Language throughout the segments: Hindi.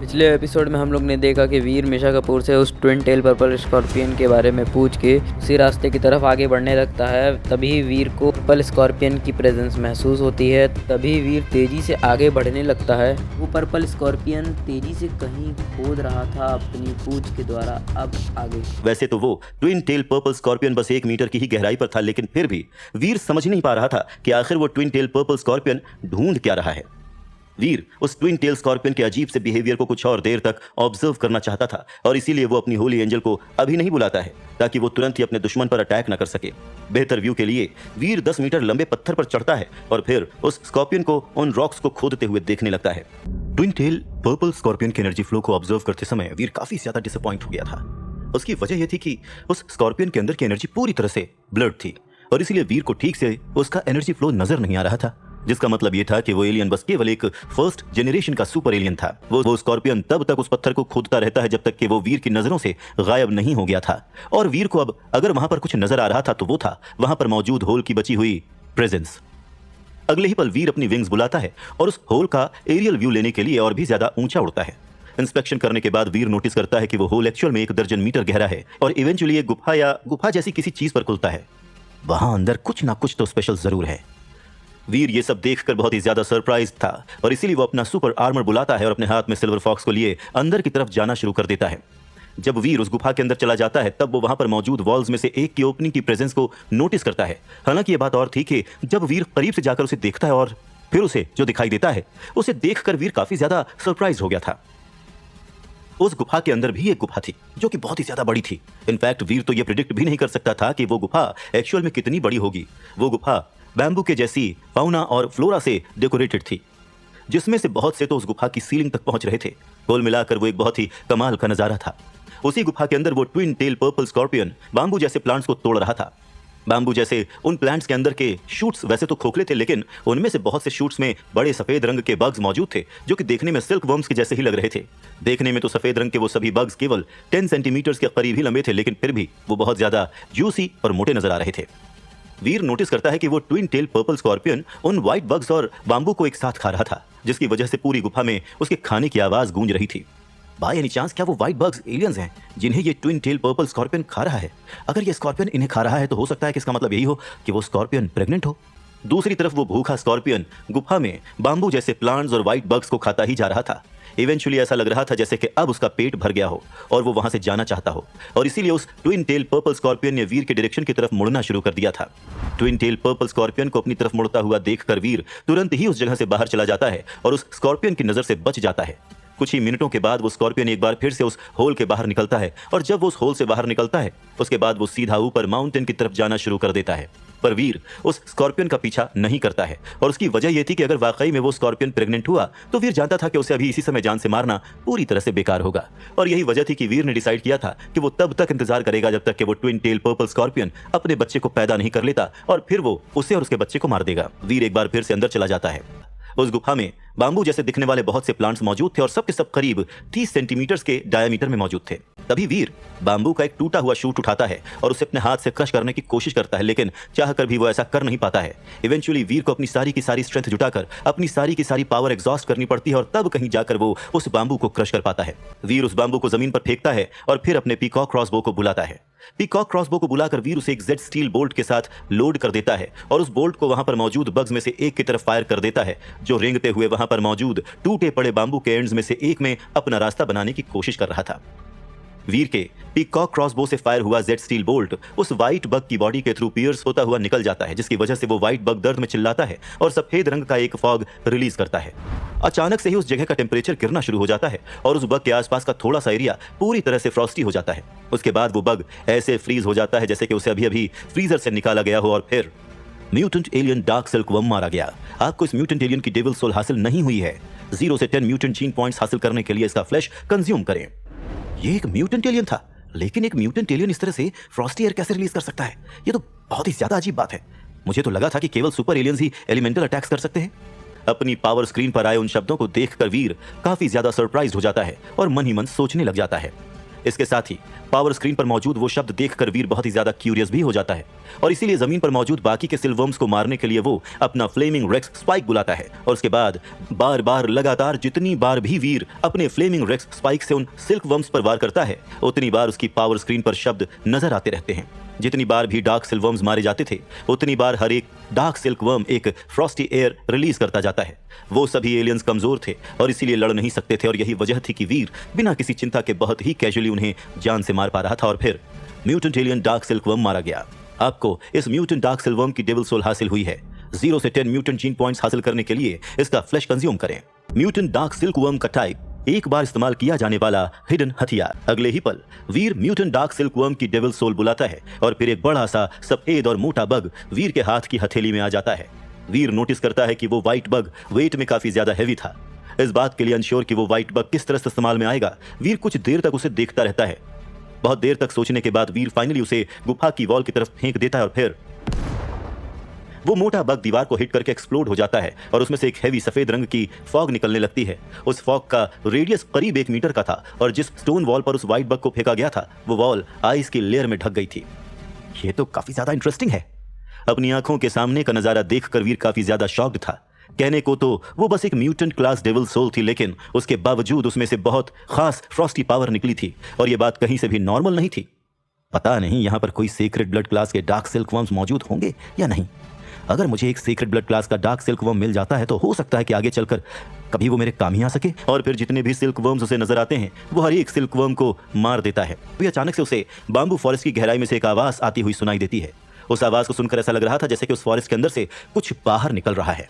पिछले एपिसोड में हम लोग ने देखा कि वीर मिशा कपूर से उस ट्विन टेल पर्पल स्कॉर्पियन के बारे में पूछ के उसी रास्ते की तरफ आगे बढ़ने लगता है। तभी वीर को पर्पल स्कॉर्पियन की प्रेजेंस महसूस होती है। तभी वीर तेजी से आगे बढ़ने लगता है। वो पर्पल स्कॉर्पियन तेजी से कहीं खोद रहा था अपनी पूंछ के द्वारा। अब आगे वैसे तो वो ट्विन टेल पर्पल स्कॉर्पियन बस 1 मीटर की ही गहराई पर था, लेकिन फिर भी वीर समझ नहीं पा रहा था कि आखिर वो ट्विन टेल पर्पल स्कॉर्पियन ढूंढ क्या रहा है। वीर उस ट्विन टेल स्कॉर्पियन के अजीब से बिहेवियर को कुछ और देर तक ऑब्जर्व करना चाहता था, और इसीलिए वो अपनी होली एंजल को अभी नहीं बुलाता है ताकि वो तुरंत ही अपने दुश्मन पर अटैक न कर सके। बेहतर व्यू के लिए वीर 10 मीटर लंबे पत्थर पर चढ़ता है और फिर उस स्कॉर्पियन को उन रॉक्स को खोदते हुए देखने लगता है। ट्विन टेल पर्पल स्कॉर्पियन के एनर्जी फ्लो को ऑब्जर्व करते समय वीर काफी ज्यादा डिसअपॉइंट हो गया था। उसकी वजह यह थी कि उस स्कॉर्पियन के अंदर की एनर्जी पूरी तरह से ब्लड थी, और इसीलिए वीर को ठीक से उसका एनर्जी फ्लो नजर नहीं आ रहा था, जिसका मतलब यह था कि वो एलियन बस केवल एक फर्स्ट जनरेशन का सुपर एलियन था। वो स्कॉर्पियन तब तक उस पत्थर को खोदता रहता है जब तक कि वो वीर की नजरों से गायब नहीं हो गया था। और वीर को अब अगर वहां पर कुछ नजर आ रहा था तो वो था वहां पर मौजूद होल की बची हुई प्रेजेंस। अगले ही पल वीर अपनी विंग्स बुलाता है और उस होल का एरियल व्यू लेने के लिए और भी ज्यादा ऊंचा उड़ता है। इंस्पेक्शन करने के बाद वीर नोटिस करता है कि वो होल एक्चुअल में 1 दर्जन मीटर गहरा है और इवेंचुअली एक गुफा या गुफा जैसी किसी चीज पर खुलता है। वहां अंदर कुछ ना कुछ तो स्पेशल जरूर है। वीर ये सब देखकर बहुत ही ज्यादा सरप्राइज था, और इसीलिए वो अपना सुपर आर्मर बुलाता है और अपने हाथ में सिल्वर फॉक्स को लिए अंदर की तरफ जाना शुरू कर देता है। जब वीर उस गुफा के अंदर चला जाता है तब वो वहां पर मौजूद वॉल्स में से एक की ओपनिंग की प्रेजेंस को नोटिस करता है। हालांकि ये बात और थी कि जब वीर करीब से जाकर उसे देखता है और फिर उसे जो दिखाई देता है उसे देखकर वीर काफी ज्यादा सरप्राइज हो गया था। उस गुफा के अंदर भी एक गुफा थी जो कि बहुत ही ज्यादा बड़ी थी। इनफैक्ट वीर तो ये प्रिडिक्ट भी नहीं कर सकता था कि वो गुफा एक्चुअल में कितनी बड़ी होगी। वो गुफा बैम्बू के जैसी फाउना और फ्लोरा से डेकोरेटेड थी, जिसमें से बहुत से तो उस गुफा की सीलिंग तक पहुंच रहे थे। कुल मिलाकर वो एक बहुत ही कमाल का नजारा था। उसी गुफा के अंदर वो twin tail purple scorpion bamboo जैसे प्लांट्स को तोड़ रहा था। बाम्बू जैसे उन प्लांट्स के अंदर के शूट्स वैसे तो खोखले थे, लेकिन उनमें से बहुत से शूट्स में बड़े सफेद रंग के बग्स मौजूद थे जो कि देखने में सिल्क वर्म्स के जैसे ही लग रहे थे। देखने में तो सफेद रंग के वो सभी बग्स केवल 10 सेंटीमीटर के करीब ही लंबे थे, लेकिन फिर भी वो बहुत ज्यादा जूसी और मोटे नजर आ रहे थे। वीर नोटिस करता है कि वो ट्विन टेल पर्पल स्कॉर्पियन उन व्हाइट बग्स और बाम्बू को एक साथ खा रहा था, जिसकी वजह से पूरी गुफा में उसके खाने की आवाज गूंज रही थी। बाय एनी चांस क्या वो व्हाइट बग्स एलियंस हैं जिन्हें ये ट्विन टेल पर्पल स्कॉर्पियन खा रहा है? अगर ये स्कॉर्पियन इन्हें खा रहा है तो हो सकता है कि इसका मतलब यही हो कि वो स्कॉर्पियन प्रेग्नेंट हो। दूसरी तरफ वो भूखा स्कॉर्पियन गुफा में बाम्बू जैसे प्लांट्स और व्हाइट बग्स को खाता ही जा रहा था। इवेंचुअली ऐसा लग रहा था जैसे कि अब उसका पेट भर गया हो और वो वहां से जाना चाहता हो, और इसीलिए उस ट्विन टेल पर्पल स्कॉर्पियन ने वीर के डायरेक्शन की तरफ मुड़ना शुरू कर दिया था। ट्विन टेल पर्पल स्कॉर्पियन को अपनी तरफ मुड़ता हुआ देखकर वीर तुरंत ही उस जगह से बाहर चला जाता है और उस स्कॉर्पियन की नजर से बच जाता है। कुछ ही मिनटों के बाद वो स्कॉर्पियन एक बार फिर से उस होल के बाहर निकलता है, और जब वो उस होल से बाहर निकलता है उसके बाद वो सीधा ऊपर माउंटेन की तरफ जाना शुरू कर देता है। पर वीर उस स्कॉर्पियन का पीछा नहीं करता है, और उसकी वजह यह थी कि अगर वाकई में वो स्कॉर्पियन प्रेग्नेंट हुआ तो वीर जानता था कि उसे अभी इसी समय जान से मारना पूरी तरह से बेकार होगा। और यही वजह थी कि वीर ने डिसाइड किया था कि वो तब तक इंतजार करेगा जब तक कि वो ट्विन टेल पर्पल स्कॉर्पियन अपने बच्चे को पैदा नहीं कर लेता, और फिर वो उसे और उसके बच्चे को मार देगा। वीर एक बार फिर से अंदर चला जाता है। उस गुफा में बाम्बू जैसे दिखने वाले बहुत से प्लांट्स मौजूद थे और सब के सब करीब 30 सेंटीमीटर के डायमीटर में मौजूद थे। तभी वीर बाम्बू का एक टूटा हुआ शूट उठाता है और उसे अपने हाथ से क्रश करने की कोशिश करता है, लेकिन चाहकर भी वो ऐसा कर नहीं पाता है। इवेंचुअली वीर को अपनी सारी की सारी स्ट्रेंथ जुटाकर अपनी सारी की सारी पावर एग्जॉस्ट करनी पड़ती है, और तब कहीं जाकर वो उस बाम्बू को क्रश कर पाता है। वीर उस बाम्बू को जमीन पर फेंकता है और फिर अपने पीकॉक क्रॉसबो को बुलाता है। पीकॉक क्रॉसबो को बुलाकर वीर उसे एक जेड स्टील बोल्ट के साथ लोड कर देता है और उस बोल्ट को वहां पर मौजूद बग्स में से एक की तरफ फायर कर देता है, जो रेंगते हुए वहां पर मौजूद टूटे पड़े बाम्बू के एंड्स में से एक में अपना रास्ता बनाने की कोशिश कर रहा था। वीर के पीकॉक क्रॉसबो से फायर हुआ जेड स्टील बोल्ट उस व्हाइट बग की बॉडी के थ्रू पियर्स होता हुआ निकल जाता है, जिसकी वजह से वो व्हाइट बग दर्द में चिल्लाता है और सफेद रंग का एक फॉग रिलीज करता है। अचानक से ही उस जगह का टेम्परेचर गिरना शुरू हो जाता है और उस बग के आसपास का थोड़ा सा एरिया पूरी तरह से फ्रॉस्टी हो जाता है। उसके बाद वो बग ऐसे फ्रीज हो जाता है जैसे कि उसे अभी अभी फ्रीजर से निकाला गया हो, और फिर mutant alien dark silk worm मारा गया। आपको इस म्यूटेंट एलियन की डेविल सोल हासिल नहीं हुई है। 0 से 10 म्यूटेंट जीन पॉइंट्स हासिल करने के लिए इसका फ्लैश कंज्यूम करें। ये एक म्यूटेंट एलियन था, लेकिन एक म्यूटेंट एलियन इस तरह से फ्रॉस्टी एयर कैसे रिलीज कर सकता है? ये तो बहुत ही ज्यादा अजीब बात है। मुझे तो लगा था कि केवल सुपर एलियंस ही एलिमेंटल अटैक्स कर सकते हैं। अपनी पावर स्क्रीन पर आए उन शब्दों को देखकर वीर काफी ज्यादा सरप्राइज्ड हो जाता है और मन ही मन सोचने लग जाता है। इसके साथ ही पावर स्क्रीन पर मौजूद वो शब्द देखकर वीर बहुत ही ज्यादा क्यूरियस भी हो जाता है और इसीलिए जमीन पर मौजूद बाकी के सिल्कवर्म्स को मारने के लिए वो अपना फ्लेमिंग रेक्स स्पाइक बुलाता है और उसके बाद बार बार लगातार जितनी बार भी वीर अपने फ्लेमिंग रेक्स स्पाइक से उन सिल्कवर्म्स पर वार करता है उतनी बार उसकी पावर स्क्रीन पर शब्द नजर आते रहते हैं। जितनी बार भी डार्क सिल्कवर्म्स मारे जाते थे उतनी बार हर एक डार्क सिल्कवर्म एक फ्रॉस्टी एयर रिलीज करता जाता है। वो सभी एलियंस कमजोर थे और इसीलिए लड़ नहीं सकते थे और यही वजह थी कि वीर बिना किसी चिंता के बहुत ही कैजुअली उन्हें जान से मार पा रहा था और फिर म्यूटेंट एलियन डार्क सिल्कवर्म मारा गया। आपको इस म्यूटेंट डार्क सिल्कवर्म की डेविल सोल हासिल हुई है। 0 से 10 म्यूटेंट जीन पॉइंट्स हासिल करने के लिए इसका फ्लैश कंज्यूम करें। म्यूटेंट डार्क सिल्कवर्म का टाइप एक बार इस्तेमाल किया जाने वाला हिडन हथियार। अगले ही पल वीर म्यूटेंट डार्क सिल्कवर्म की डेविल सोल बुलाता है और फिर एक बड़ा सा सफेद और मोटा बग वीर के हाथ की हथेली में आ जाता है। वीर नोटिस करता है कि वो व्हाइट बग वेट में काफी ज्यादा हैवी था। इस बात के लिए अनश्योर कि वो व्हाइट बग किस तरह से इस्तेमाल में आएगा, वीर कुछ देर तक उसे देखता रहता है। बहुत देर तक सोचने के बाद वीर फाइनली उसे गुफा की वॉल की तरफ फेंक देता है और फिर वो मोटा बग दीवार को हिट करके एक्सप्लोड हो जाता है और उसमें से एक हैवी सफेद रंग की फॉग निकलने लगती है। उस फॉग का रेडियस करीब 1 मीटर का था और जिस स्टोन वॉल पर उस व्हाइट बग को फेंका गया था वो वॉल आइस की लेयर में ढक गई थी। ये तो काफी ज्यादा इंटरेस्टिंग है। अपनी आंखों के सामने का नजारा देखकर वीर काफी ज्यादा शॉक्ड था। कहने को तो वो बस एक म्यूटेंट क्लास डेविल सोल थी, लेकिन उसके बावजूद उसमें से बहुत खास फ्रॉस्टी पावर निकली थी और ये बात कहीं से भी नॉर्मल नहीं थी। पता नहीं यहां पर कोई सीक्रेट ब्लड क्लास के डार्क सिल्कवर्म्स मौजूद होंगे या नहीं। अगर मुझे एक सीक्रेट ब्लड क्लास का डार्क सिल्कवर्म मिल जाता है तो हो सकता है कि आगे चलकर कभी वो मेरे काम ही आ सके और फिर जितने भी सिल्कवर्म्स उसे नजर आते हैं वो हर एक सिल्कवर्म को मार देता है। फिर अचानक से उसे बाम्बू फॉरेस्ट की गहराई में से एक आवाज आती हुई सुनाई देती है। उस आवाज को सुनकर ऐसा लग रहा था जैसे कि उस फॉरेस्ट के अंदर से कुछ बाहर निकल रहा है।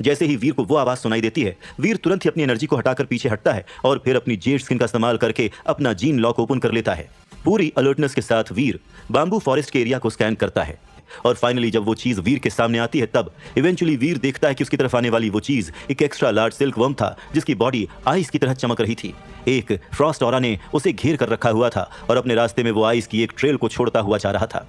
जैसे ही वीर को वो आवाज सुनाई देती है वीर तुरंत ही अपनी एनर्जी को हटाकर पीछे हटता है और फिर अपनी जेड स्किन का इस्तेमाल करके अपना जीन लॉक ओपन कर लेता है। पूरी अलर्टनेस के साथ वीर बाम्बू फॉरेस्ट के एरिया को स्कैन करता है और फाइनली जब वो चीज वीर के सामने आती है तब इवेंचुअली वीर देखता है कि उसकी तरफ आने वाली वो चीज एक एक्स्ट्रा लार्ज सिल्कवर्म था जिसकी बॉडी आइस की तरह चमक रही थी। एक फ्रॉस्ट ऑरा ने उसे घेर कर रखा हुआ था और अपने रास्ते में वो आइस की एक ट्रेल को छोड़ता हुआ जा रहा था।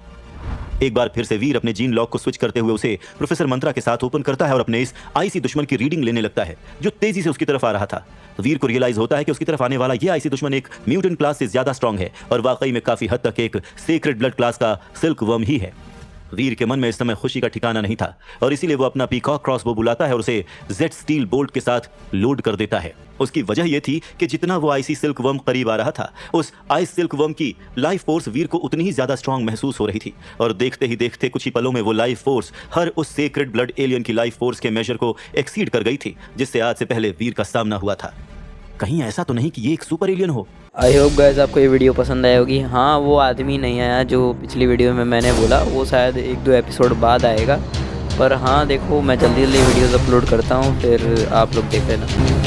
एक बार फिर से वीर अपने जीन लॉक को स्विच करते हुए उसे प्रोफेसर मंत्रा के साथ ओपन करता है और अपने इस आईसी दुश्मन की रीडिंग लेने लगता है जो तेजी से उसकी तरफ आ रहा था। वीर को रियलाइज होता है कि उसकी तरफ आने वाला ये आईसी दुश्मन एक म्यूटेंट क्लास से ज्यादा स्ट्रांग है और वाकई में काफी हद तक एक सीक्रेट ब्लड क्लास का सिल्कवर्म ही है। वीर के मन में इस समय खुशी का ठिकाना नहीं था और इसीलिए वो अपना पीकॉक क्रॉसबो बुलाता है और उसे जेट स्टील बोल्ट के साथ लोड कर देता है। उसकी वजह यह थी कि जितना वो आईसी सिल्कवर्म करीब आ रहा था उस आइस सिल्कवर्म की लाइफ फोर्स वीर को उतनी ही ज्यादा स्ट्रांग महसूस हो रही थी और देखते ही देखते कुछ ही पलों में वो लाइफ फोर्स हर उस सीक्रेट ब्लड एलियन की लाइफ फोर्स के मेजर को एक्सीड कर गई थी जिससे आज से पहले वीर का सामना हुआ था। कहीं ऐसा तो नहीं कि ये एक सुपर एलियन हो। आई होप गाइस आपको ये वीडियो पसंद आई होगी। हाँ, वो आदमी नहीं आया जो पिछली वीडियो में मैंने बोला, वो शायद 1-2 एपिसोड बाद आएगा। पर हाँ देखो, मैं जल्दी जल्दी वीडियोज़ अपलोड करता हूँ, फिर आप लोग देख लेना।